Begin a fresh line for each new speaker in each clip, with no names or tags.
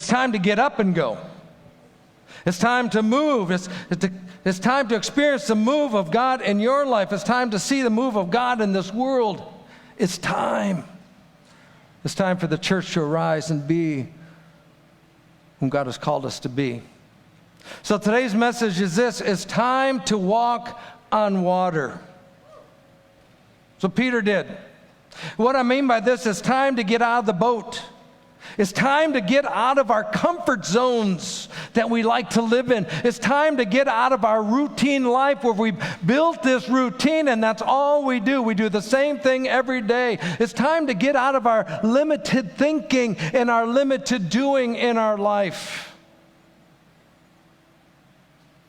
time to get up and go. It's time to move. It's time to experience the move of God in your life. It's time to see the move of God in this world. It's time. It's time for the church to arise and be whom God has called us to be. So today's message is this: it's time to walk on water. So Peter did. What I mean by this is time to get out of the boat. It's time to get out of our comfort zones that we like to live in. It's time to get out of our routine life where we built this routine and that's all we do. We do the same thing every day. It's time to get out of our limited thinking and our limited doing in our life.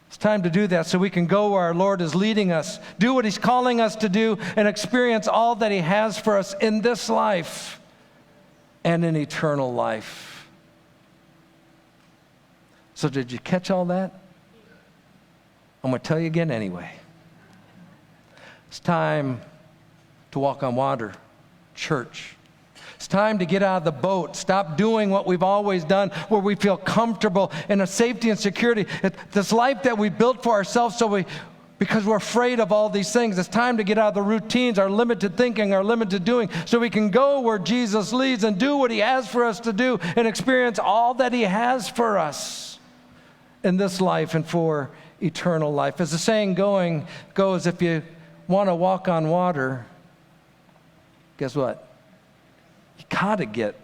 It's time to do that so we can go where our Lord is leading us, do what He's calling us to do, and experience all that He has for us in this life and in eternal life. So did you catch all that? I'm going to tell you again anyway. It's time to walk on water, church. It's time to get out of the boat, stop doing what we've always done, where we feel comfortable in a safety and security. This life that we built for ourselves because we're afraid of all these things. It's time to get out of the routines, our limited thinking, our limited doing, so we can go where Jesus leads and do what He has for us to do and experience all that He has for us in this life and for eternal life. As the saying goes, if you want to walk on water, guess what? You got to get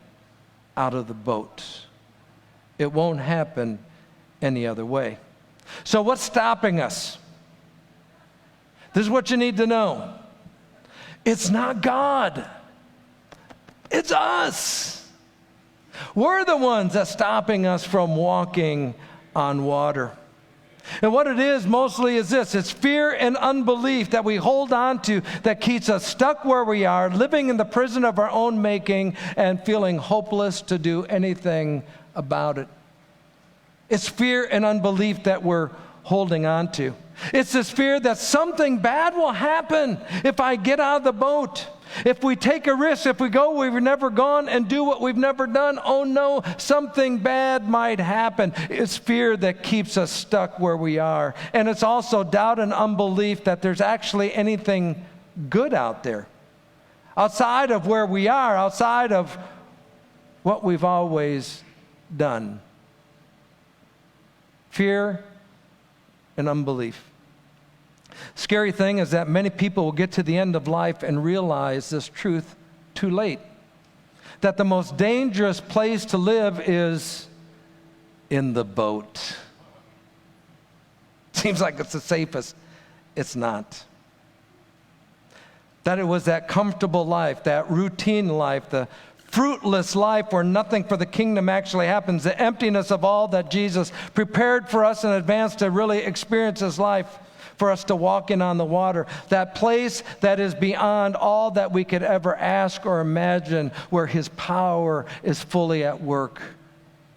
out of the boat. It won't happen any other way. So what's stopping us? This is what you need to know. It's not God. It's us. We're the ones that's stopping us from walking on water. And what it is mostly is this: it's fear and unbelief that we hold on to that keeps us stuck where we are, living in the prison of our own making and feeling hopeless to do anything about it. It's fear and unbelief that we're holding on to. It's this fear that something bad will happen if I get out of the boat. If we take a risk, if we go where we've never gone and do what we've never done, oh no, something bad might happen. It's fear that keeps us stuck where we are. And it's also doubt and unbelief that there's actually anything good out there, outside of where we are, outside of what we've always done. Fear and unbelief. Scary thing is that many people will get to the end of life and realize this truth too late. That the most dangerous place to live is in the boat. Seems like it's the safest. It's not. That it was that comfortable life, that routine life, the fruitless life where nothing for the kingdom actually happens, the emptiness of all that Jesus prepared for us in advance to really experience His life, for us to walk in on the water, that place that is beyond all that we could ever ask or imagine, where His power is fully at work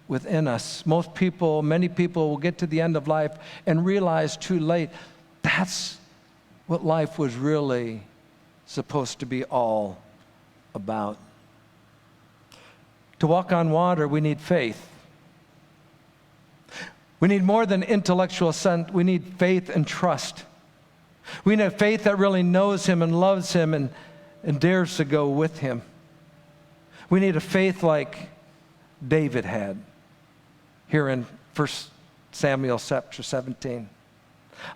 within us. Many people will get to the end of life and realize too late that's what life was really supposed to be all about. To walk on water, we need faith. We need more than intellectual assent. We need faith and trust. We need faith that really knows Him and loves Him and dares to go with Him. We need a faith like David had here in 1 Samuel chapter 17.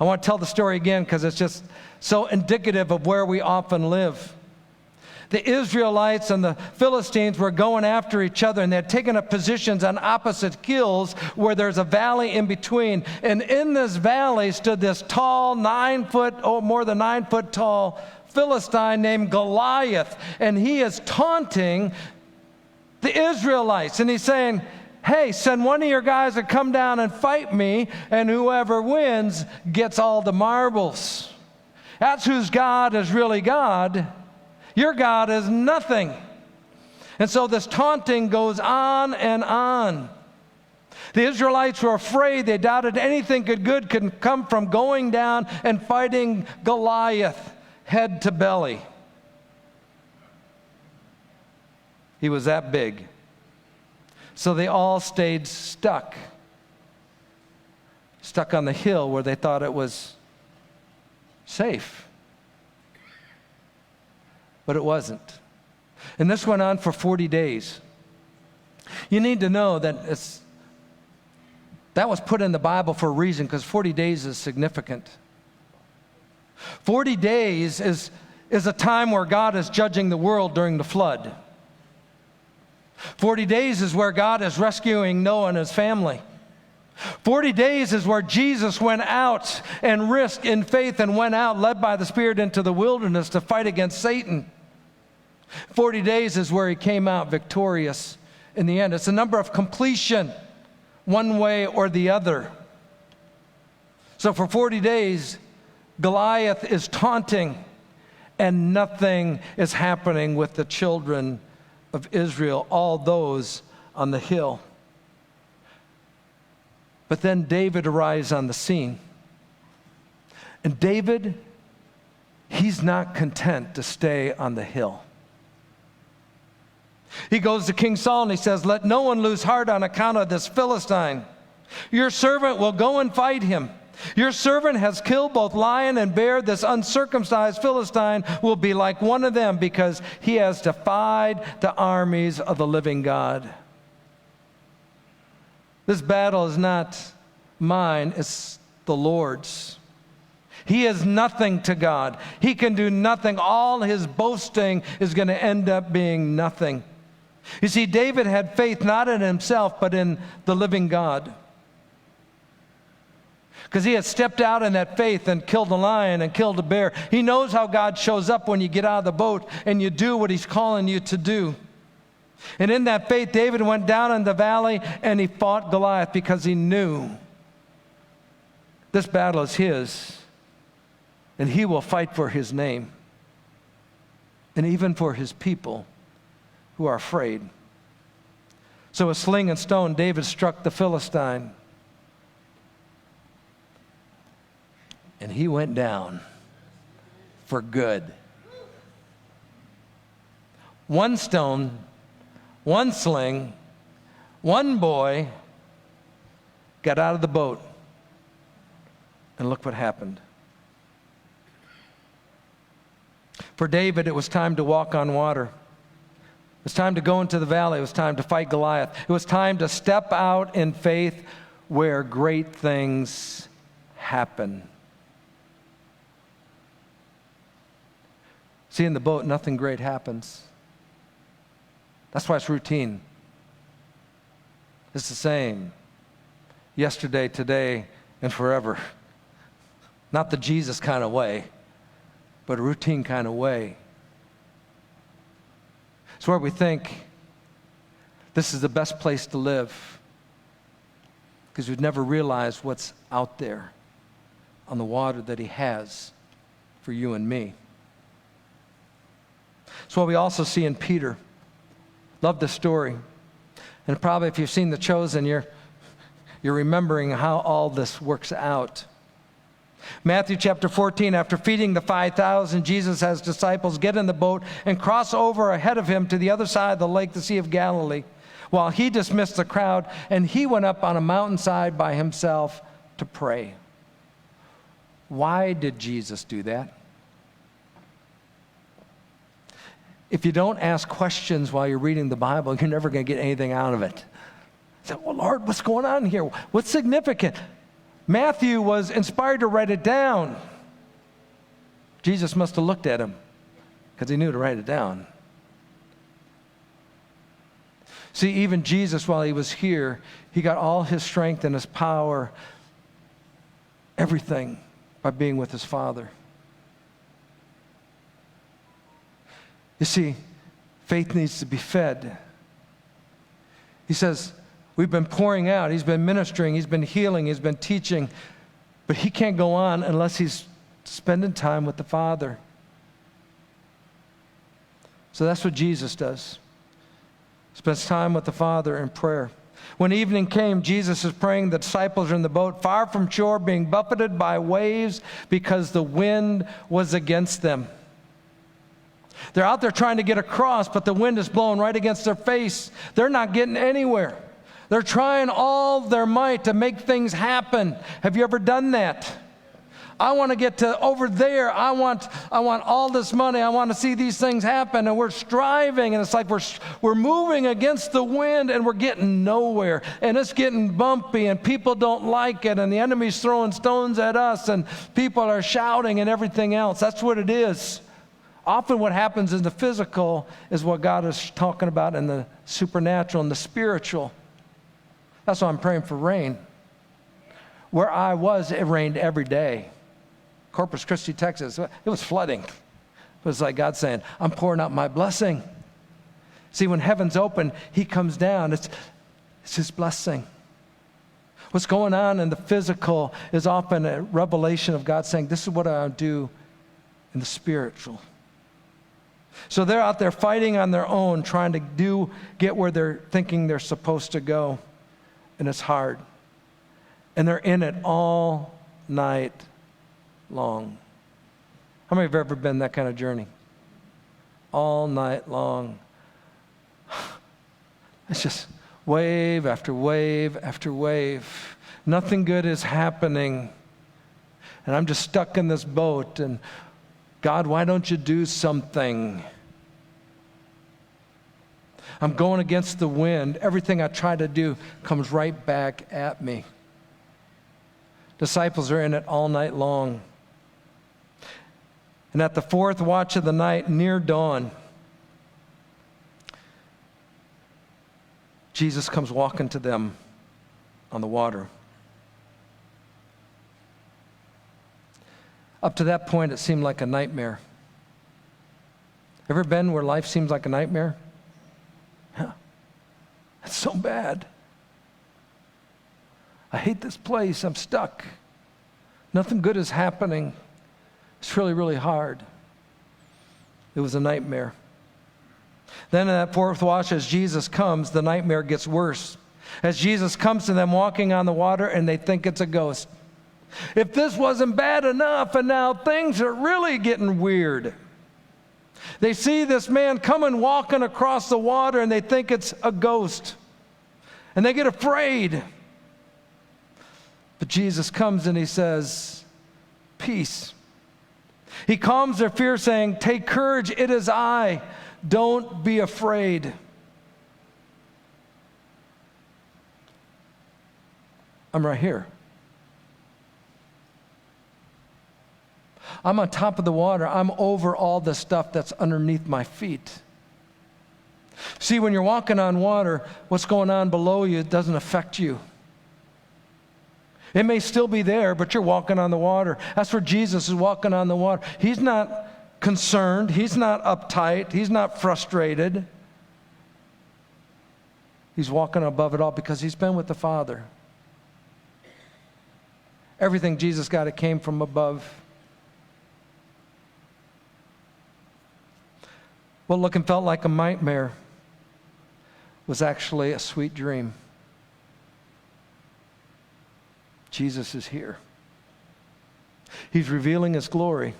I want to tell the story again because it's just so indicative of where we often live. The Israelites and the Philistines were going after each other, and they had taken up positions on opposite hills where there's a valley in between. And in this valley stood this tall, more than 9 foot tall Philistine named Goliath. And he is taunting the Israelites. And he's saying, hey, send one of your guys to come down and fight me, and whoever wins gets all the marbles. That's whose God is really God. Your God is nothing. And so this taunting goes on and on. The Israelites were afraid. They doubted anything good could come from going down and fighting Goliath head to belly. He was that big. So they all stayed stuck on the hill where they thought it was safe. But it wasn't. And this went on for 40 days. You need to know that that was put in the Bible for a reason, because 40 days is significant. 40 days is a time where God is judging the world during the flood. 40 days is where God is rescuing Noah and his family. 40 days is where Jesus went out and risked in faith and went out, led by the Spirit, into the wilderness to fight against Satan. 40 days is where he came out victorious in the end. It's a number of completion, one way or the other. So for 40 days, Goliath is taunting, and nothing is happening with the children of Israel, all those on the hill. But then David arrives on the scene. And David, he's not content to stay on the hill. He goes to King Saul and he says, "Let no one lose heart on account of this Philistine. Your servant will go and fight him. Your servant has killed both lion and bear. This uncircumcised Philistine will be like one of them, because he has defied the armies of the living God." This battle is not mine, it's the Lord's. He is nothing to God. He can do nothing. All his boasting is going to end up being nothing. You see, David had faith not in himself, but in the living God. Because he had stepped out in that faith and killed a lion and killed a bear. He knows how God shows up when you get out of the boat and you do what he's calling you to do. And in that faith, David went down in the valley and he fought Goliath, because he knew this battle is his, and he will fight for his name and even for his people who are afraid. So with sling and stone, David struck the Philistine, and he went down for good. One stone, one sling, one boy got out of the boat, and look what happened. For David, it was time to walk on water. It was time to go into the valley. It was time to fight Goliath. It was time to step out in faith where great things happen. See, in the boat, nothing great happens. That's why it's routine. It's the same yesterday, today, and forever. Not the Jesus kind of way, but a routine kind of way. It's where we think this is the best place to live, because we've never realized what's out there on the water that he has for you and me. It's what we also see in Peter. Love the story. And probably if you've seen The Chosen, you're remembering how all this works out. Matthew chapter 14, after feeding the 5,000, Jesus has disciples get in the boat and cross over ahead of him to the other side of the lake, the Sea of Galilee, while he dismissed the crowd, and he went up on a mountainside by himself to pray. Why did Jesus do that? If you don't ask questions while you're reading the Bible, you're never going to get anything out of it. Say, well, Lord, what's going on here? What's significant? Matthew was inspired to write it down. Jesus must have looked at him, because he knew to write it down. See, even Jesus, while he was here, he got all his strength and his power, everything, by being with his Father. You see, faith needs to be fed. He says, we've been pouring out. He's been ministering. He's been healing. He's been teaching. But he can't go on unless he's spending time with the Father. So that's what Jesus does. Spends time with the Father in prayer. When evening came, Jesus is praying. The disciples are in the boat, far from shore, being buffeted by waves because the wind was against them. They're out there trying to get across, but the wind is blowing right against their face. They're not getting anywhere. They're trying all their might to make things happen. Have you ever done that? I want to get to over there. I want all this money. I want to see these things happen. And we're striving, and it's like we're moving against the wind, and we're getting nowhere. And it's getting bumpy, and people don't like it, and the enemy's throwing stones at us, and people are shouting and everything else. That's what it is. Often what happens in the physical is what God is talking about in the supernatural and the spiritual. That's why I'm praying for rain. Where I was, it rained every day. Corpus Christi, Texas, it was flooding. It was like God saying, I'm pouring out my blessing. See, when heaven's open, he comes down. It's his blessing. What's going on in the physical is often a revelation of God saying, this is what I'll do in the spiritual. So they're out there fighting on their own, trying to get where they're thinking they're supposed to go. And it's hard. And they're in it all night long. How many have ever been that kind of journey? All night long. It's just wave after wave after wave. Nothing good is happening. And I'm just stuck in this boat. And God, why don't you do something? I'm going against the wind. Everything I try to do comes right back at me. Disciples are in it all night long. And at the fourth watch of the night, near dawn, Jesus comes walking to them on the water. Up to that point, it seemed like a nightmare. Ever been where life seems like a nightmare? Yeah. It's so bad. I hate this place. I'm stuck. Nothing good is happening. It's really, really hard. It was a nightmare. Then in that fourth watch, as Jesus comes, the nightmare gets worse. As Jesus comes to them walking on the water, and they think it's a ghost. If this wasn't bad enough, and now things are really getting weird. They see this man coming walking across the water, and they think it's a ghost. And they get afraid. But Jesus comes and he says, peace. He calms their fear, saying, take courage, it is I. Don't be afraid. I'm right here. I'm on top of the water. I'm over all the stuff that's underneath my feet. See, when you're walking on water, what's going on below you doesn't affect you. It may still be there, but you're walking on the water. That's where Jesus is walking on the water. He's not concerned. He's not uptight. He's not frustrated. He's walking above it all because he's been with the Father. Everything Jesus got, it came from above. What looked and felt like a nightmare was actually a sweet dream. Jesus is here. He's revealing his glory.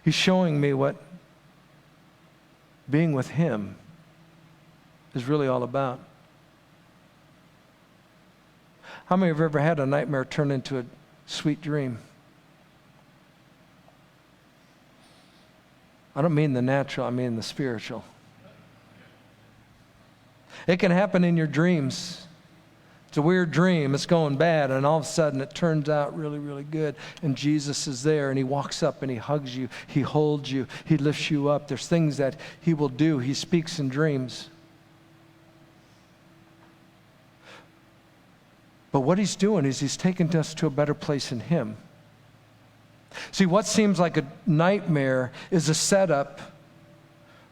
He's showing me what being with him is really all about. How many have ever had a nightmare turn into a sweet dream? I don't mean the natural, I mean the spiritual. It can happen in your dreams. It's a weird dream. It's going bad, and all of a sudden it turns out really, really good. And Jesus is there, and he walks up and he hugs you. He holds you. He lifts you up. There's things that he will do. He speaks in dreams. But what he's doing is he's taking us to a better place in him. See, what seems like a nightmare is a setup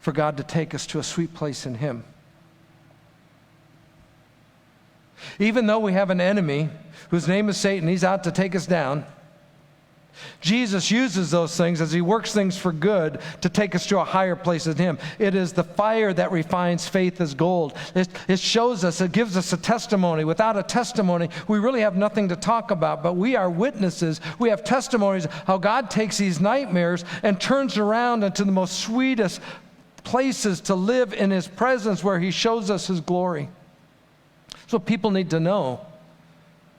for God to take us to a sweet place in him. Even though we have an enemy whose name is Satan, he's out to take us down. Jesus uses those things as he works things for good to take us to a higher place in him. It is the fire that refines faith as gold. It shows us, it gives us a testimony. Without a testimony, we really have nothing to talk about, but we are witnesses. We have testimonies how God takes these nightmares and turns around into the most sweetest places to live in His presence where He shows us His glory. So people need to know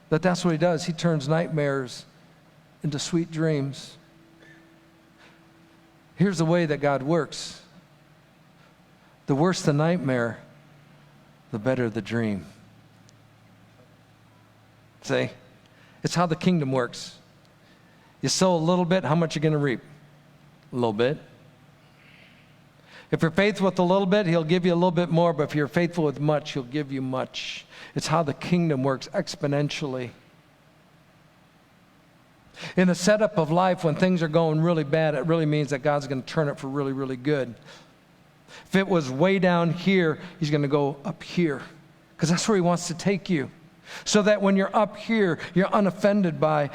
that that's what He does. He turns nightmares into sweet dreams. Here's the way that God works. The worse the nightmare, the better the dream. See? It's how the kingdom works. You sow a little bit, how much are you going to reap? A little bit. If you're faithful with a little bit, He'll give you a little bit more, but if you're faithful with much, He'll give you much. It's how the kingdom works exponentially. In the setup of life, when things are going really bad, it really means that God's going to turn it for really, really good. If it was way down here, He's going to go up here, because that's where He wants to take you. So that when you're up here, you're unoffended by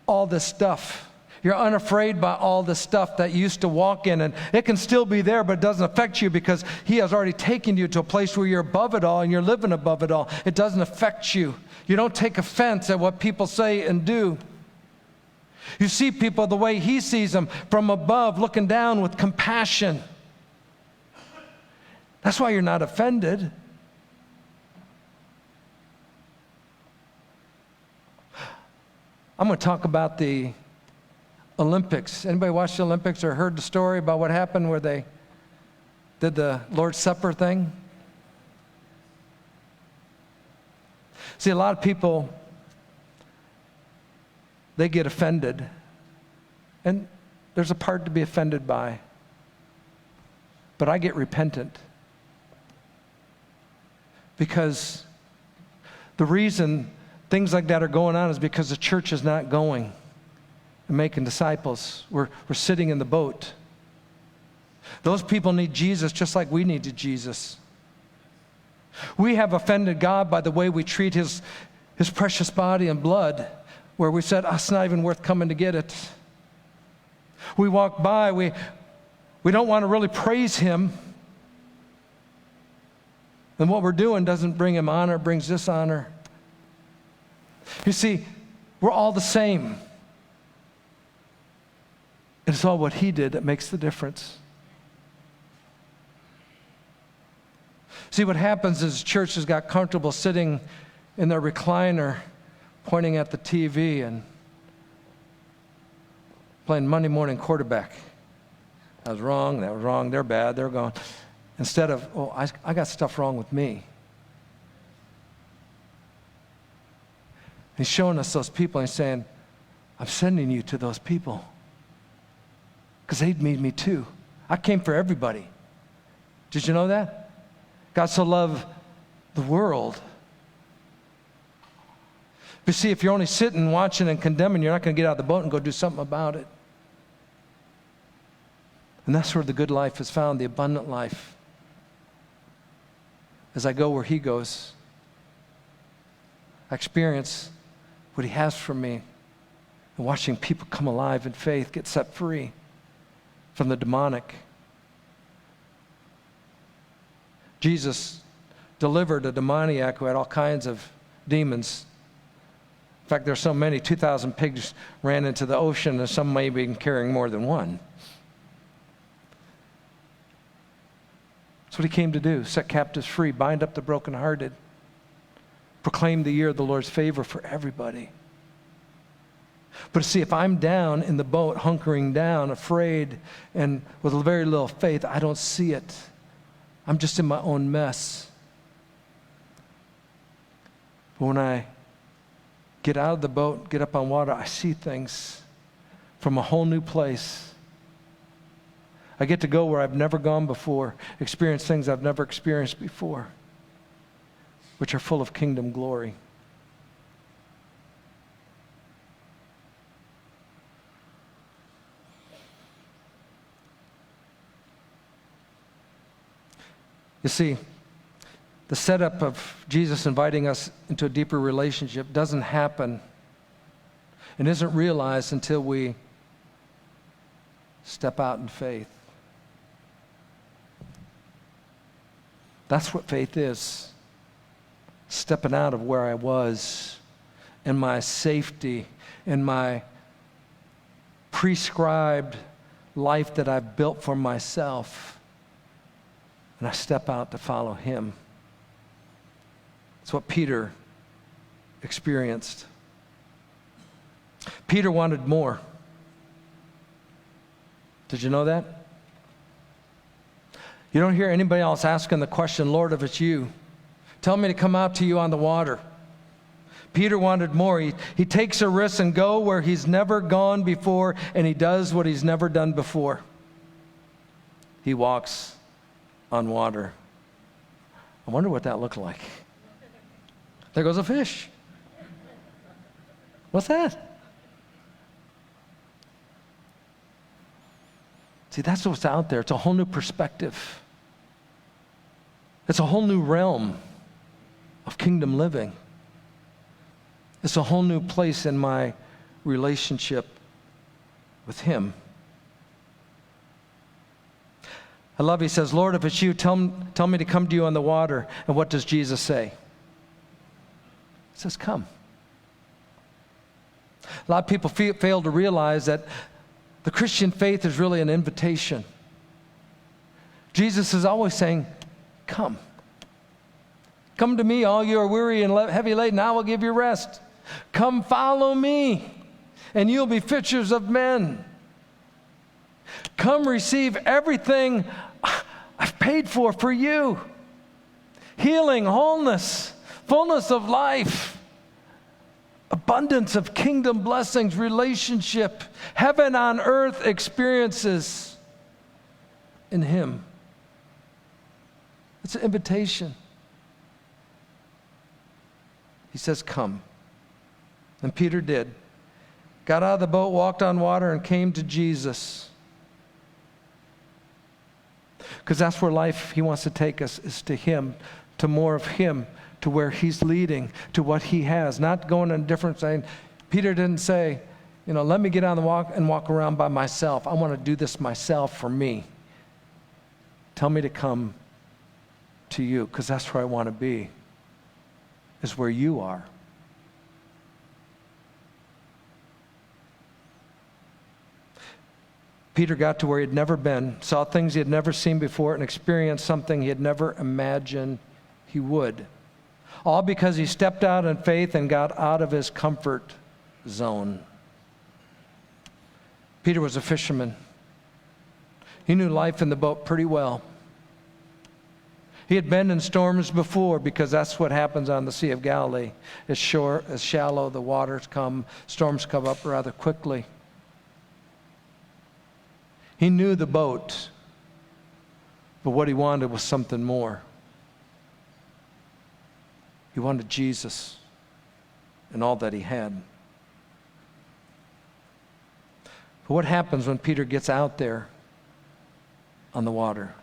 all this stuff. You're unafraid by all the stuff that you used to walk in, and it can still be there, but it doesn't affect you because He has already taken you to a place where you're above it all and you're living above it all. It doesn't affect you. You don't take offense at what people say and do. You see people the way He sees them, from above, looking down with compassion. That's why you're not offended. I'm going to talk about the Olympics. Anybody watched the Olympics or heard the story about what happened where they did the Lord's Supper thing? See, a lot of people, they get offended. And there's a part to be offended by. But I get repentant. Because the reason things like that are going on is because the church is not going and making disciples. We're sitting in the boat. Those people need Jesus just like we needed Jesus. We have offended God by the way we treat His precious body and blood, where we said, oh, it's not even worth coming to get it. We walk by, we don't want to really praise Him. And what we're doing doesn't bring Him honor, it brings dishonor. You see, we're all the same. And it's all what He did that makes the difference. See, what happens is churches got comfortable sitting in their recliner, pointing at the TV and playing Monday morning quarterback. That was wrong, they're bad, they're gone. Instead of, oh, I got stuff wrong with me. He's showing us those people and He's saying, I'm sending you to those people. Because they need me too. I came for everybody. Did you know that? God so loved the world. But see, if you're only sitting, watching, and condemning, you're not going to get out of the boat and go do something about it. And that's where the good life is found, the abundant life. As I go where He goes, I experience what He has for me, and watching people come alive in faith, get set free from the demonic. Jesus delivered a demoniac who had all kinds of demons. In fact, there's so many, 2,000 pigs ran into the ocean, and some may be carrying more than one. That's what He came to do, set captives free, bind up the brokenhearted, proclaim the year of the Lord's favor for everybody. But see, if I'm down in the boat, hunkering down, afraid, and with very little faith, I don't see it. I'm just in my own mess. But when I get out of the boat, get up on water, I see things from a whole new place. I get to go where I've never gone before, experience things I've never experienced before, which are full of kingdom glory. You see, the setup of Jesus inviting us into a deeper relationship doesn't happen and isn't realized until we step out in faith. That's what faith is. Stepping out of where I was, in my safety, in my prescribed life that I've built for myself, and I step out to follow him. It's what Peter experienced. Peter wanted more. Did you know that? You don't hear anybody else asking the question, Lord, if it's you, tell me to come out to you on the water. Peter wanted more. He takes a risk and go where he's never gone before, and he does what he's never done before. He walks on water. I wonder what that looked like. There goes a fish. What's that? See, that's what's out there. It's a whole new perspective. It's a whole new realm of kingdom living. It's a whole new place in my relationship with him. I love, he says, Lord, if it's you, tell me to come to you on the water. And what does Jesus say? He says, come. A lot of people fail to realize that the Christian faith is really an invitation. Jesus is always saying, come. Come to me, all you are weary and heavy laden, I will give you rest. Come follow me, and you'll be fishers of men. Come receive everything I've paid for you. Healing, wholeness, fullness of life, abundance of kingdom blessings, relationship, heaven on earth experiences in him. It's an invitation. He says, come. And Peter did. Got out of the boat, walked on water, and came to Jesus. Because that's where life, he wants to take us, is to him, to more of him, to where he's leading, to what he has. Not going on a different side. Peter didn't say, let me get on the walk and walk around by myself. I want to do this myself for me. Tell me to come to you, because that's where I want to be, is where you are. Peter got to where he had never been, saw things he had never seen before, and experienced something he had never imagined he would. All because he stepped out in faith and got out of his comfort zone. Peter was a fisherman. He knew life in the boat pretty well. He had been in storms before, because that's what happens on the Sea of Galilee. It's shallow, the waters come, storms come up rather quickly. He knew the boat, but what he wanted was something more. He wanted Jesus and all that he had. But what happens when Peter gets out there on the water?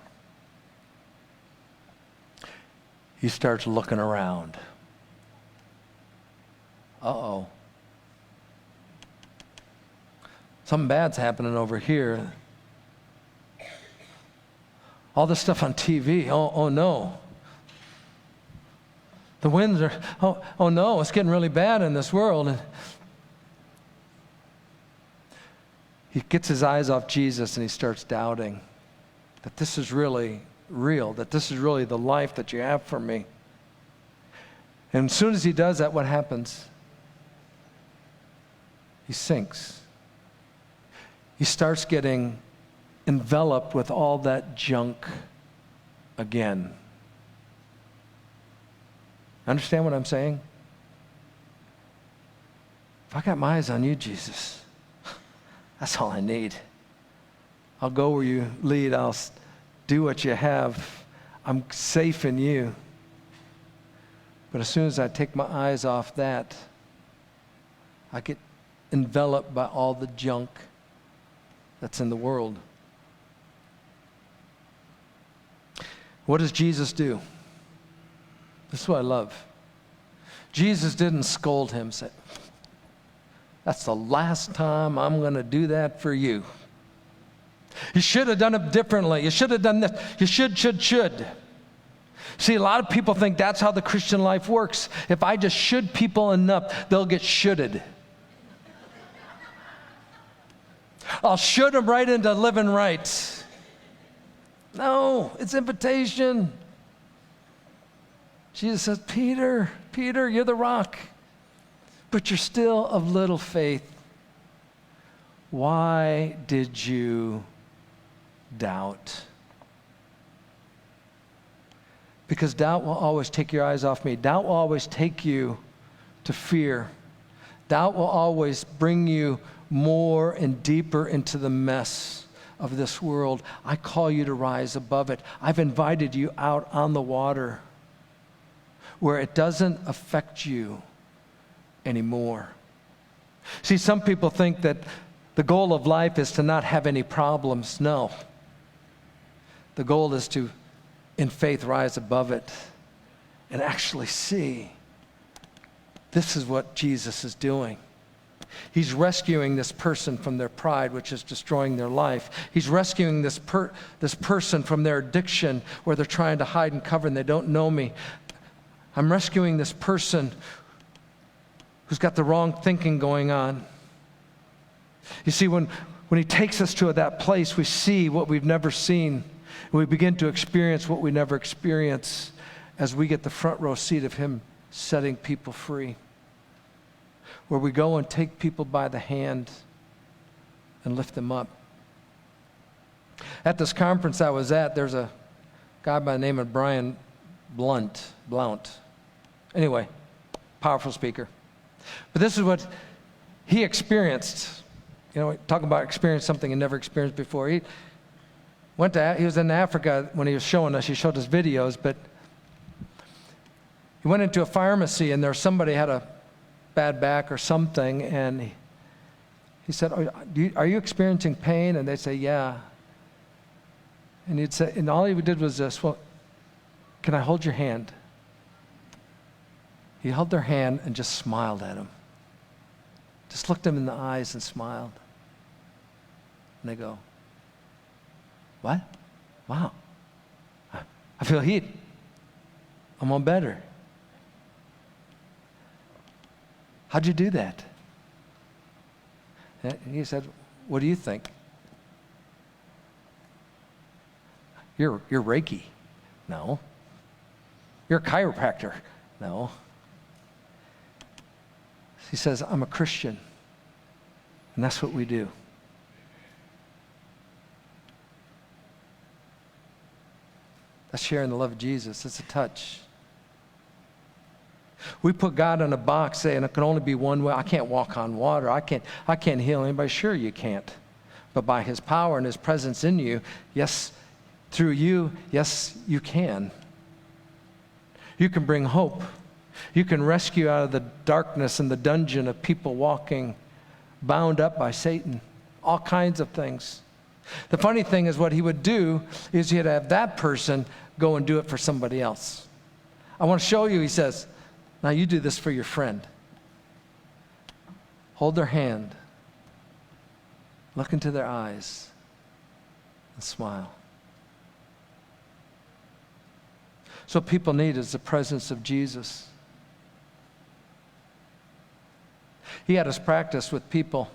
He starts looking around. Uh-oh. Something bad's happening over here. All this stuff on TV, oh no. The winds are, oh no, it's getting really bad in this world. And he gets his eyes off Jesus and he starts doubting that this is really real, that this is really the life that you have for me. And as soon as he does that, what happens? He sinks. He starts getting enveloped with all that junk again. Understand what I'm saying? If I got my eyes on you, Jesus, that's all I need. I'll go where you lead. I'll do what you have. I'm safe in you. But as soon as I take my eyes off that, I get enveloped by all the junk that's in the world. What does Jesus do? This is what I love. Jesus didn't scold him, say, that's the last time I'm going to do that for you. You should have done it differently. You should have done this. You should. See, a lot of people think that's how the Christian life works. If I just should people enough, they'll get shoulded. I'll should them right into living right. No, it's invitation. Jesus says, Peter, Peter, you're the rock, but you're still of little faith. Why did you doubt? Because doubt will always take your eyes off me. Doubt will always take you to fear. Doubt will always bring you more and deeper into the mess of this world. I call you to rise above it. I've invited you out on the water where it doesn't affect you anymore. See, some people think that the goal of life is to not have any problems. No. The goal is to, in faith, rise above it and actually see this is what Jesus is doing. He's rescuing this person from their pride, which is destroying their life. He's rescuing this person from their addiction where they're trying to hide and cover and they don't know me. I'm rescuing this person who's got the wrong thinking going on. You see, when he takes us to that place, we see what we've never seen. And we begin to experience what we never experienced as we get the front row seat of him setting people free. Where we go and take people by the hand and lift them up. At this conference I was at, there's a guy by the name of Brian Blount. Anyway, powerful speaker. But this is what he experienced. You know, talk about experiencing something he never experienced before. He was in Africa when he was showing us. He showed us videos, but he went into a pharmacy and there somebody had a bad back or something, and he said, are you experiencing pain? And they'd say, yeah. And he'd say, and all he did was this, well, can I hold your hand? He held their hand and just smiled at him. Just looked them in the eyes and smiled. And they go, what? Wow. I feel heat. I'm on better. How'd you do that? And he said, what do you think? You're Reiki. No. You're a chiropractor. No. He says, I'm a Christian. And that's what we do. That's sharing the love of Jesus. It's a touch. We put God in a box saying it can only be one way. I can't walk on water. I can't heal anybody. Sure you can't. But by his power and his presence in you, yes, through you, yes, you can. You can bring hope. You can rescue out of the darkness and the dungeon of people walking bound up by Satan. All kinds of things. The funny thing is what he would do is he'd have that person go and do it for somebody else. I want to show you, he says, now you do this for your friend. Hold their hand. Look into their eyes and smile. So what people need is the presence of Jesus. He had us practice with people,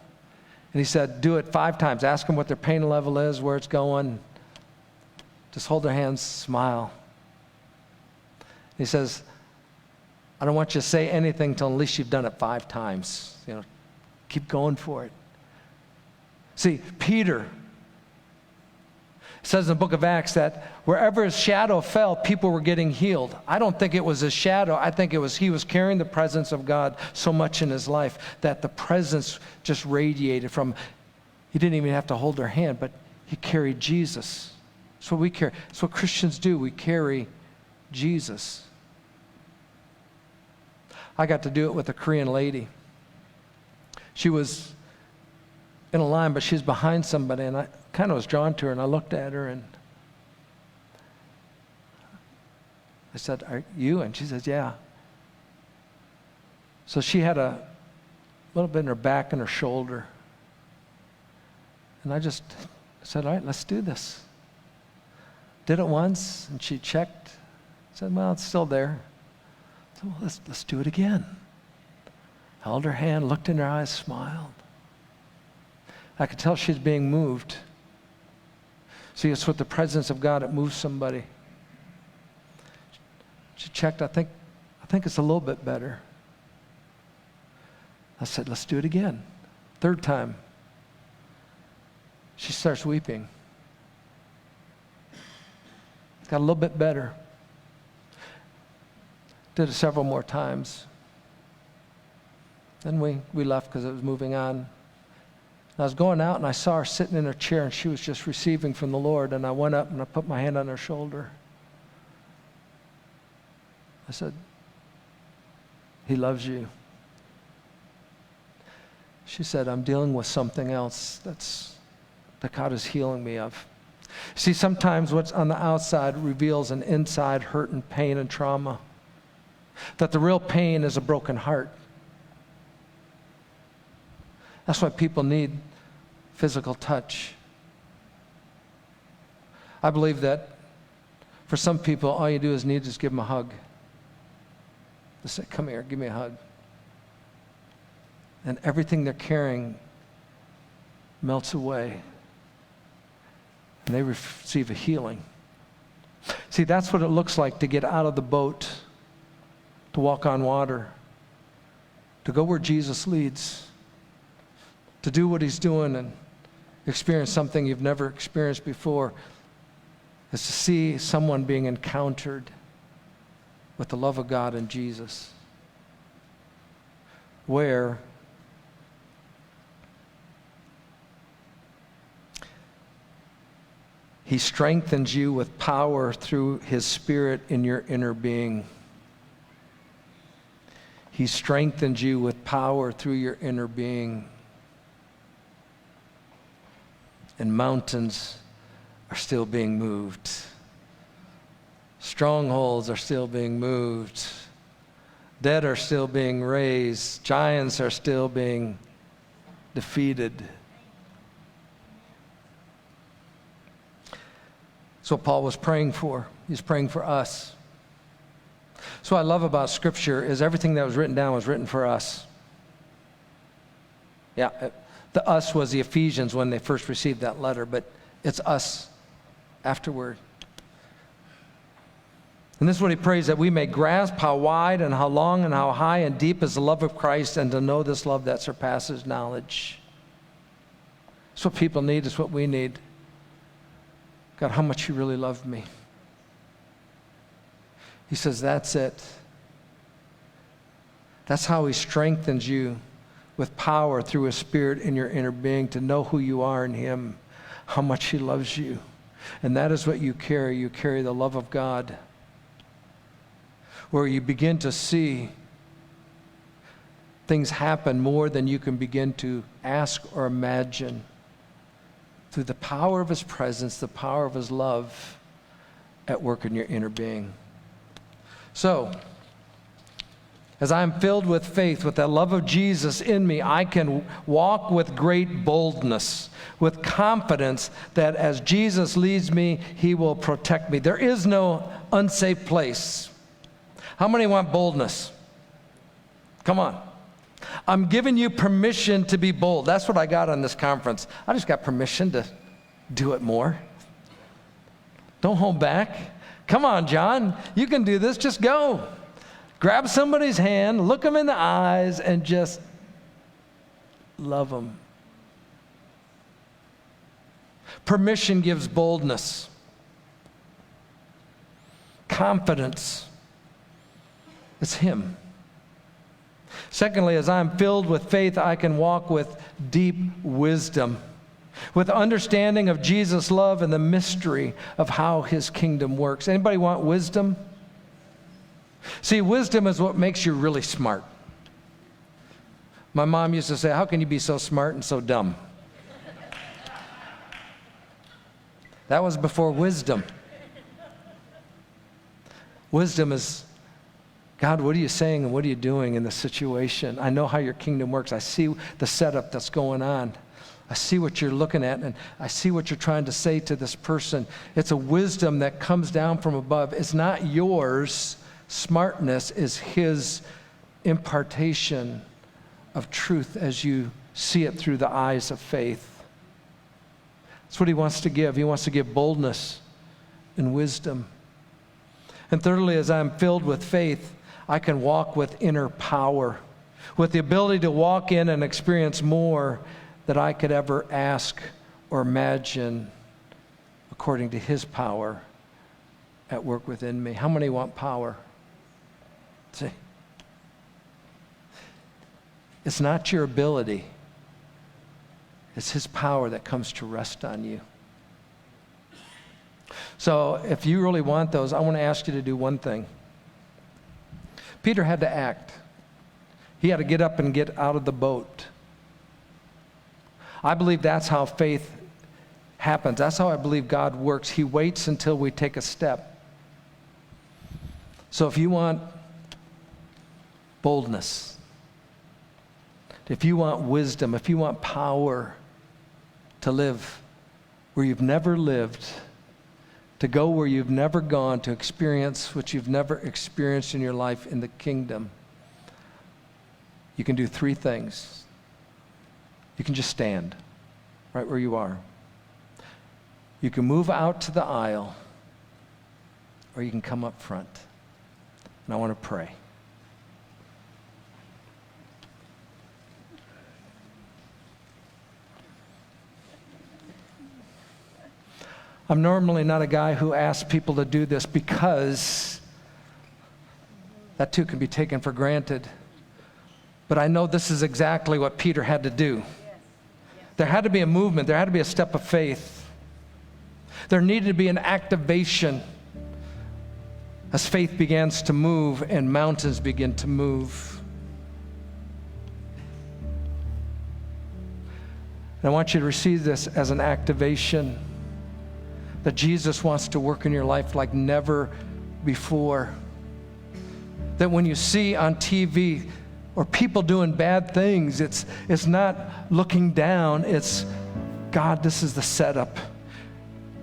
and he said, do it 5 times. Ask them what their pain level is, where it's going. Just hold their hands, smile. He says, I don't want you to say anything until at least you've done it 5 times. You know, keep going for it. See, Peter says in the book of Acts that wherever his shadow fell, people were getting healed. I don't think it was his shadow. I think it was he was carrying the presence of God so much in his life that the presence just radiated from. He didn't even have to hold her hand, but he carried Jesus. That's what we carry. That's what Christians do. We carry Jesus. I got to do it with a Korean lady. She was in a line, but she's behind somebody, and I kind of was drawn to her, and I looked at her, and I said, are you? And she says, yeah. So she had a little bit in her back and her shoulder. And I just said, all right, let's do this. Did it once, and she checked. Said, well, it's still there. So well, let's do it again. Held her hand, looked in her eyes, smiled. I could tell she's being moved. See, it's with the presence of God that moves somebody. She checked, I think it's a little bit better. I said, let's do it again. Third time. She starts weeping. Got a little bit better. Did it several more times. Then we left because it was moving on. I was going out and I saw her sitting in her chair and she was just receiving from the Lord, and I went up and I put my hand on her shoulder. I said, He loves you. She said, I'm dealing with something else that God is healing me of. See, sometimes what's on the outside reveals an inside hurt and pain and trauma. That the real pain is a broken heart. That's why people need physical touch. I believe that for some people, all you do is need to just give them a hug. Just say, come here, give me a hug. And everything they're carrying melts away. And they receive a healing. See, that's what it looks like to get out of the boat, to walk on water, to go where Jesus leads, to do what He's doing and experience something you've never experienced before, is to see someone being encountered with the love of God and Jesus, where He strengthens you with power through His Spirit in your inner being. He strengthens you with power through your inner being. And mountains are still being moved. Strongholds are still being moved. Dead are still being raised. Giants are still being defeated. That's what Paul was praying for. He's praying for us. So what I love about Scripture is everything that was written down was written for us. Yeah, the us was the Ephesians when they first received that letter, but it's us afterward. And this is what he prays, that we may grasp how wide and how long and how high and deep is the love of Christ, and to know this love that surpasses knowledge. It's what people need. It's what we need. God, how much You really love me. He says, that's it. That's how He strengthens you with power through His Spirit in your inner being, to know who you are in Him, how much He loves you. And that is what you carry. You carry the love of God, where you begin to see things happen more than you can begin to ask or imagine, through the power of His presence, the power of His love at work in your inner being. So, as I am filled with faith, with that love of Jesus in me, I can walk with great boldness, with confidence that as Jesus leads me, He will protect me. There is no unsafe place. How many want boldness? Come on. I'm giving you permission to be bold. That's what I got on this conference. I just got permission to do it more. Don't hold back. Come on, John. You can do this. Just go. Grab somebody's hand, look them in the eyes, and just love them. Permission gives boldness, confidence. It's Him. Secondly, as I am filled with faith, I can walk with deep wisdom, with understanding of Jesus' love and the mystery of how His kingdom works. Anybody want wisdom? See, wisdom is what makes you really smart. My mom used to say, how can you be so smart and so dumb? That was before wisdom. Wisdom is, God, what are you saying and what are you doing in this situation? I know how your kingdom works. I see the setup that's going on. I see what you're looking at, and I see what you're trying to say to this person. It's a wisdom that comes down from above. It's not yours. Smartness is His impartation of truth as you see it through the eyes of faith. That's what he wants to give. He wants to give boldness and wisdom. And thirdly, as I'm filled with faith, I can walk with inner power, with the ability to walk in and experience more than I could ever ask or imagine according to his power at work within me. How many want power? See, it's not your ability. It's his power that comes to rest on you. So if you really want those, I want to ask you to do one thing. Peter had to act. He had to get up and get out of the boat. I believe that's how faith happens. That's how I believe God works. He waits until we take a step. So if you want boldness, if you want wisdom, if you want power to live where you've never lived, to go where you've never gone, to experience what you've never experienced in your life in the kingdom, you can do three things. You can just stand right where you are. You can move out to the aisle, or you can come up front. And I want to pray. I'm normally not a guy who asks people to do this because that too can be taken for granted. But I know this is exactly what Peter had to do. There had to be a movement. There had to be a step of faith. There needed to be an activation as faith begins to move and mountains begin to move. And I want you to receive this as an activation that Jesus wants to work in your life like never before. That when you see on TV or people doing bad things, it's not looking down, it's, God, this is the setup.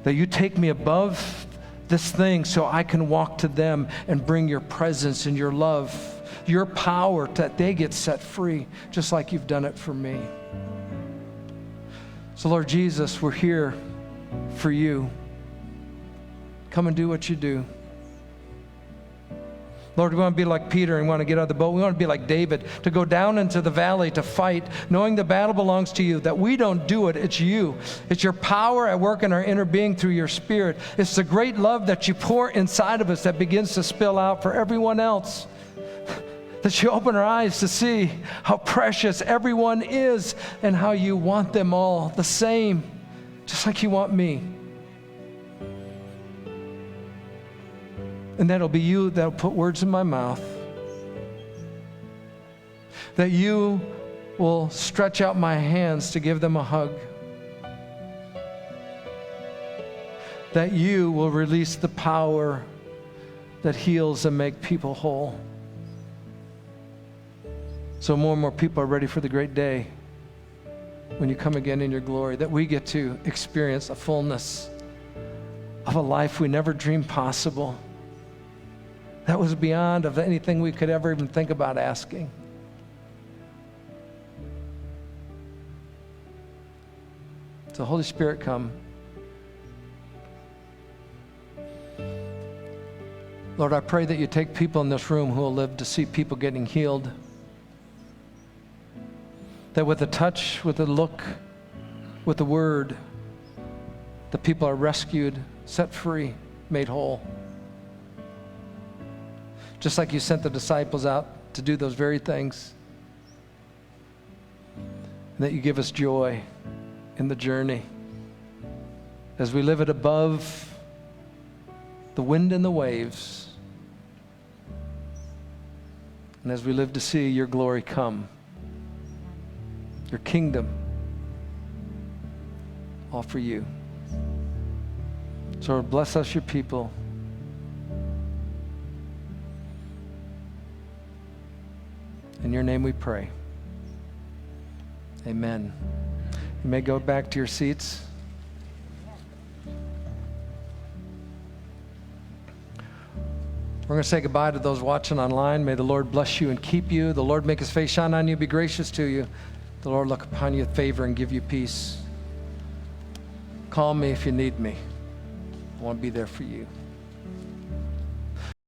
That you take me above this thing so I can walk to them and bring your presence and your love, your power, that they get set free, just like you've done it for me. So Lord Jesus, we're here for you. Come and do what you do. Lord, we want to be like Peter and want to get out of the boat. We want to be like David, to go down into the valley to fight, knowing the battle belongs to you, that we don't do it, it's you. It's your power at work in our inner being through your Spirit. It's the great love that you pour inside of us that begins to spill out for everyone else. That you open our eyes to see how precious everyone is and how you want them all the same, just like you want me. And that'll be you that'll put words in my mouth. That you will stretch out my hands to give them a hug. That you will release the power that heals and make people whole. So more and more people are ready for the great day when you come again in your glory. That we get to experience a fullness of a life we never dreamed possible. That was beyond of anything we could ever even think about asking. So Holy Spirit, come. Lord, I pray that you take people in this room who will live to see people getting healed. That with a touch, with a look, with a word, the people are rescued, set free, made whole. Just like you sent the disciples out to do those very things. And that you give us joy in the journey as we live it above the wind and the waves. And as we live to see your glory come, your kingdom, all for you. So bless us, your people. In your name we pray. Amen. You may go back to your seats. We're going to say goodbye to those watching online. May the Lord bless you and keep you. The Lord make his face shine on you, be gracious to you. The Lord look upon you with favor and give you peace. Call me if you need me. I want to be there for you.